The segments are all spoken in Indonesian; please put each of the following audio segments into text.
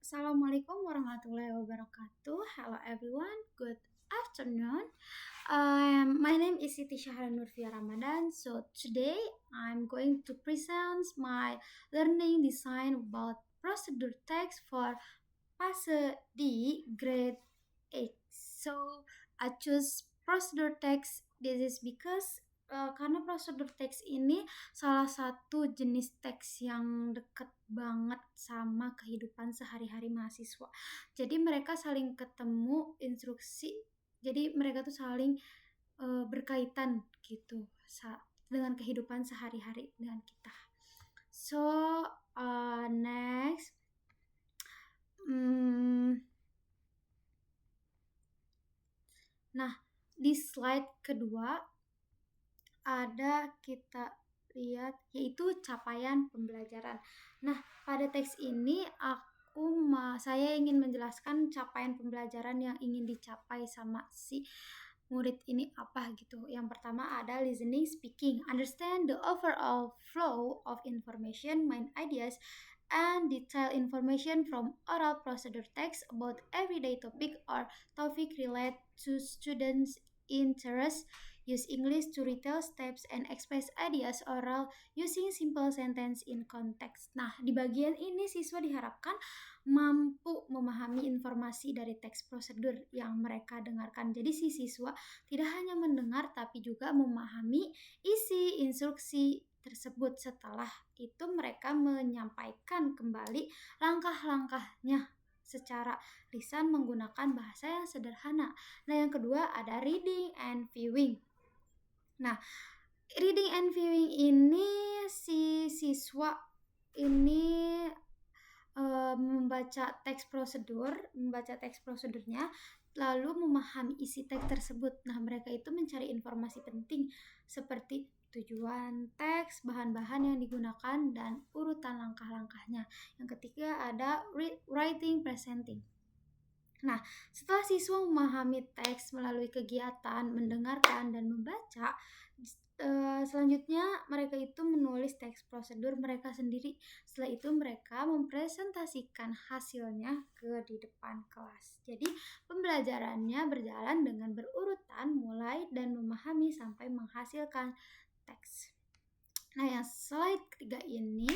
Assalamualaikum warahmatullahi wabarakatuh. Hello everyone, good afternoon. My name is Siti Syahra Nurfia Ramadan. So today I'm going to present my learning design about procedure text for Fase D grade 8. So I choose procedure text. This is because karena prosedur teks ini salah satu jenis teks yang deket banget sama kehidupan sehari-hari mahasiswa. Jadi mereka saling ketemu instruksi. Jadi mereka tuh saling berkaitan gitu dengan kehidupan sehari-hari dengan kita. So next, nah di slide kedua ada kita lihat yaitu capaian pembelajaran. Nah, pada teks ini saya ingin menjelaskan capaian pembelajaran yang ingin dicapai sama si murid ini apa gitu. Yang pertama ada listening, speaking, understand the overall flow of information, main ideas, and detailed information from oral procedure text about everyday topic or topic related to students' interest. Use English to retell steps and express ideas oral using simple sentence in context. Nah, di bagian ini siswa diharapkan mampu memahami informasi dari teks prosedur yang mereka dengarkan. Jadi si siswa tidak hanya mendengar tapi juga memahami isi instruksi tersebut. Setelah itu mereka menyampaikan kembali langkah-langkahnya secara lisan menggunakan bahasa yang sederhana. Nah, yang kedua ada reading and viewing. Nah, reading and viewing ini si siswa ini membaca teks prosedurnya, lalu memahami isi teks tersebut. Nah, mereka itu mencari informasi penting seperti tujuan teks, bahan-bahan yang digunakan, dan urutan langkah-langkahnya. Yang ketiga ada writing presenting. Nah, setelah siswa memahami teks melalui kegiatan mendengarkan dan membaca, selanjutnya mereka itu menulis teks prosedur mereka sendiri. Setelah itu mereka mempresentasikan hasilnya di depan kelas. Jadi pembelajarannya berjalan dengan berurutan mulai dan memahami sampai menghasilkan teks. Nah, yang slide ketiga ini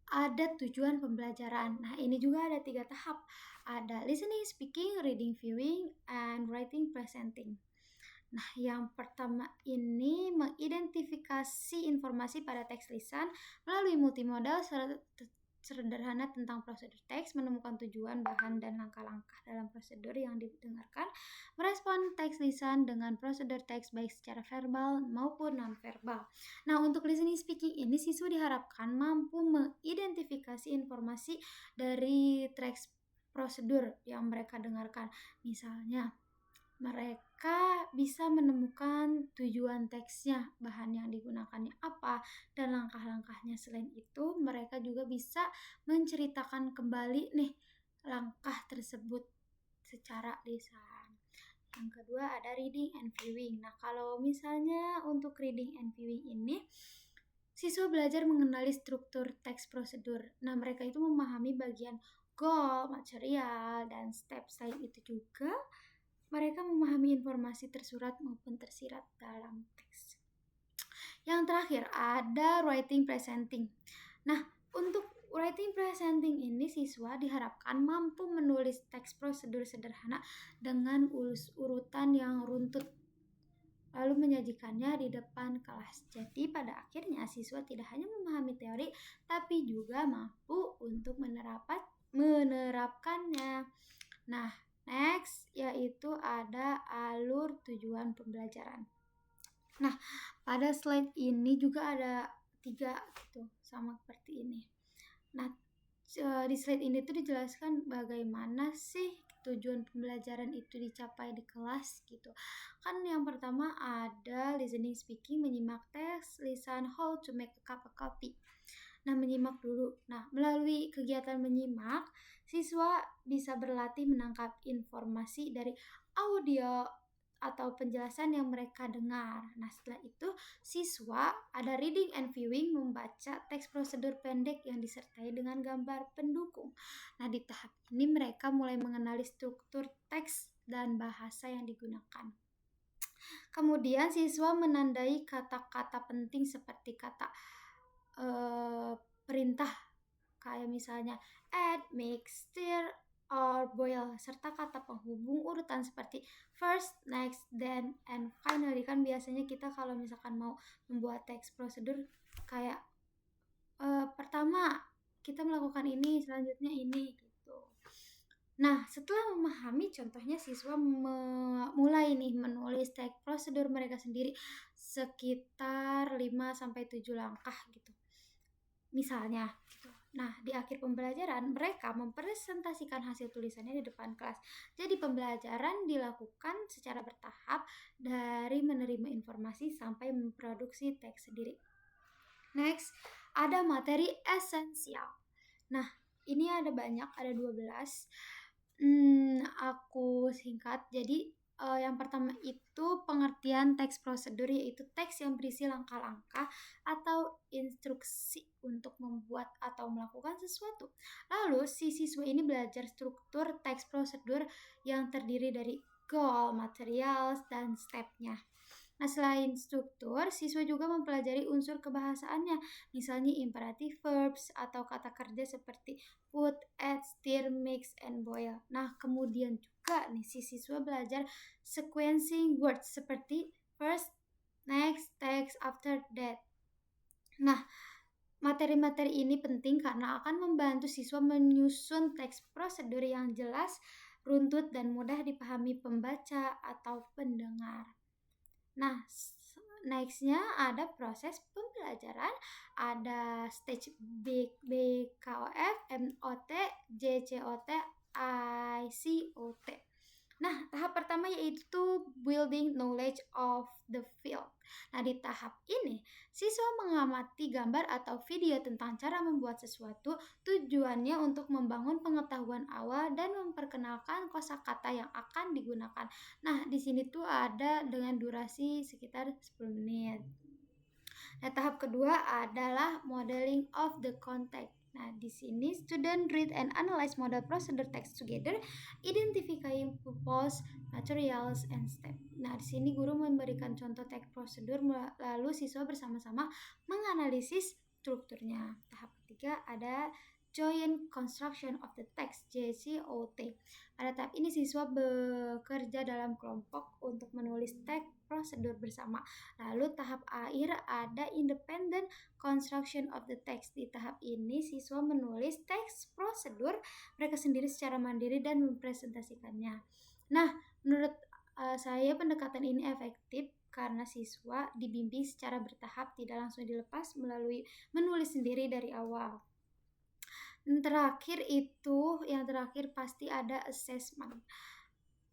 ada tujuan pembelajaran. Nah, ini juga ada 3 tahap. Ada listening, speaking, reading, viewing, and writing, presenting. Nah, yang pertama ini mengidentifikasi informasi pada teks lisan melalui multimodal sederhana tentang prosedur teks, menemukan tujuan, bahan, dan langkah-langkah dalam prosedur yang didengarkan, merespon teks lisan dengan prosedur teks baik secara verbal maupun non-verbal. Nah, untuk listening speaking ini siswa diharapkan mampu mengidentifikasi informasi dari teks prosedur yang mereka dengarkan. Misalnya, mereka bisa menemukan tujuan teksnya, bahan yang digunakannya apa, dan langkah-langkahnya. Selain itu, mereka juga bisa menceritakan kembali nih langkah tersebut secara lisan. Yang kedua ada reading and viewing. Nah, kalau misalnya untuk reading and viewing ini, siswa belajar mengenali struktur teks prosedur. Nah, mereka itu memahami bagian goal, material, dan step. Selain itu juga mereka memahami informasi tersurat maupun tersirat dalam teks. Yang terakhir ada writing presenting. Nah, untuk writing presenting ini siswa diharapkan mampu menulis teks prosedur sederhana dengan urutan yang runtut lalu menyajikannya di depan kelas. Jadi pada akhirnya siswa tidak hanya memahami teori tapi juga mampu untuk menerapkannya. Nah, next yaitu ada alur tujuan pembelajaran. Nah, pada slide ini juga ada 3 gitu, sama seperti ini. Nah, di slide ini tuh dijelaskan bagaimana sih tujuan pembelajaran itu dicapai di kelas gitu. Kan yang pertama ada listening, speaking, menyimak teks, lisan, how to make a cup of coffee. Nah, menyimak dulu. Nah, melalui kegiatan menyimak, siswa bisa berlatih menangkap informasi dari atau penjelasan yang mereka dengar. Nah, setelah itu siswa ada reading and viewing, membaca teks prosedur pendek yang disertai dengan gambar pendukung. Nah, di tahap ini mereka mulai mengenali struktur teks dan bahasa yang digunakan. Kemudian siswa menandai kata-kata penting seperti kata perintah, kayak misalnya add, mix, stir, or boil, serta kata penghubung urutan seperti first, next, then, and finally. Kan biasanya kita kalau misalkan mau membuat teks prosedur kayak pertama kita melakukan ini, selanjutnya ini gitu. Nah, setelah memahami, contohnya siswa mulai nih menulis teks prosedur mereka sendiri sekitar 5-7 langkah gitu. Misalnya gitu. Nah, di akhir pembelajaran mereka mempresentasikan hasil tulisannya di depan kelas. Jadi pembelajaran dilakukan secara bertahap dari menerima informasi sampai memproduksi teks sendiri. Next, ada materi esensial. Nah, ini ada banyak, ada 12. Aku singkat. Jadi yang pertama itu pengertian teks prosedur, yaitu teks yang berisi langkah-langkah atau instruksi untuk membuat atau melakukan sesuatu. Lalu si siswa ini belajar struktur teks prosedur yang terdiri dari goal, materials, dan step-nya. Nah, selain struktur, siswa juga mempelajari unsur kebahasaannya, misalnya imperative verbs atau kata kerja seperti put, add, stir, mix, and boil. Nah, kemudian juga nih si siswa belajar sequencing words seperti first, next, text, after that. Nah, materi-materi ini penting karena akan membantu siswa menyusun teks prosedur yang jelas, runtut, dan mudah dipahami pembaca atau pendengar. Nah, nextnya ada proses pembelajaran, ada stage BKOF, MOT, JCOT, ICOT. Nah, tahap pertama yaitu building knowledge of the field. Nah, di tahap ini, siswa mengamati gambar atau video tentang cara membuat sesuatu, tujuannya untuk membangun pengetahuan awal dan memperkenalkan kosakata yang akan digunakan. Nah, di sini tuh ada dengan durasi sekitar 10 menit. Nah, tahap kedua adalah modeling of the context. Nah, di sini student read and analyze model procedure text together, identifying purpose, materials, and step. Nah, di sini guru memberikan contoh teks prosedur, lalu siswa bersama-sama menganalisis strukturnya. Tahap ketiga ada joint construction of the text, JCOT. Pada tahap ini siswa bekerja dalam kelompok untuk menulis teks prosedur bersama. Lalu tahap akhir ada independent construction of the text. Di tahap ini siswa menulis teks prosedur mereka sendiri secara mandiri dan mempresentasikannya. Nah, menurut saya pendekatan ini efektif karena siswa dibimbing secara bertahap, tidak langsung dilepas melalui menulis sendiri dari awal. Yang terakhir pasti ada assessment,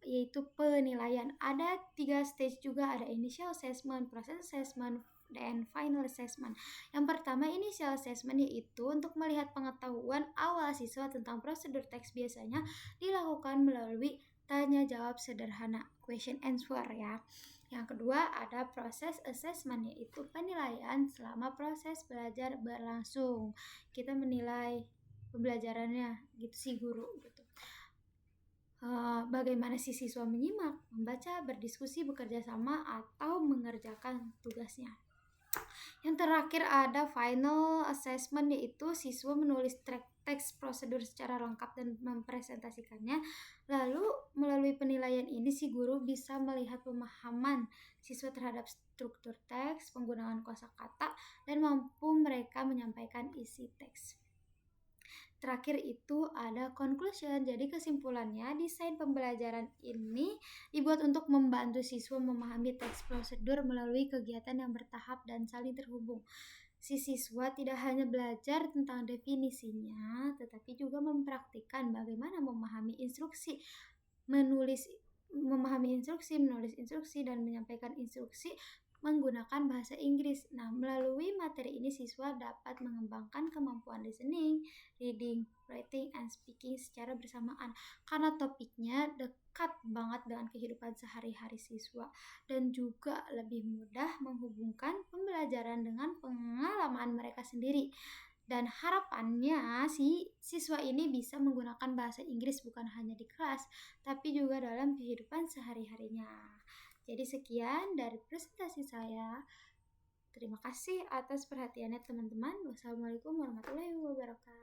yaitu penilaian. Ada 3 stage juga, ada initial assessment, process assessment, dan final assessment. Yang pertama initial assessment, yaitu untuk melihat pengetahuan awal siswa tentang prosedur teks, biasanya dilakukan melalui tanya jawab sederhana, question answer ya. Yang kedua ada proses assessment, yaitu penilaian selama proses belajar berlangsung. Kita menilai pembelajarannya gitu sih guru gitu. Bagaimana si siswa menyimak, membaca, berdiskusi, bekerja sama, atau mengerjakan tugasnya. Yang terakhir ada final assessment, yaitu siswa menulis teks prosedur secara lengkap dan mempresentasikannya. Lalu melalui penilaian ini si guru bisa melihat pemahaman siswa terhadap struktur teks, penggunaan kosakata, dan mampu mereka menyampaikan isi teks. Terakhir itu ada conclusion. Jadi kesimpulannya, desain pembelajaran ini dibuat untuk membantu siswa memahami teks prosedur melalui kegiatan yang bertahap dan saling terhubung. Si siswa tidak hanya belajar tentang definisinya, tetapi juga mempraktikkan bagaimana memahami instruksi, menulis instruksi, dan menyampaikan instruksi menggunakan bahasa Inggris. Nah, melalui materi ini siswa dapat mengembangkan kemampuan listening, reading, writing, and speaking secara bersamaan. Karena topiknya dekat banget dengan kehidupan sehari-hari siswa dan juga lebih mudah menghubungkan pembelajaran dengan pengalaman mereka sendiri. Dan harapannya siswa ini bisa menggunakan bahasa Inggris bukan hanya di kelas, tapi juga dalam kehidupan sehari-harinya. Jadi sekian dari presentasi saya. Terima kasih atas perhatiannya teman-teman. Wassalamualaikum warahmatullahi wabarakatuh.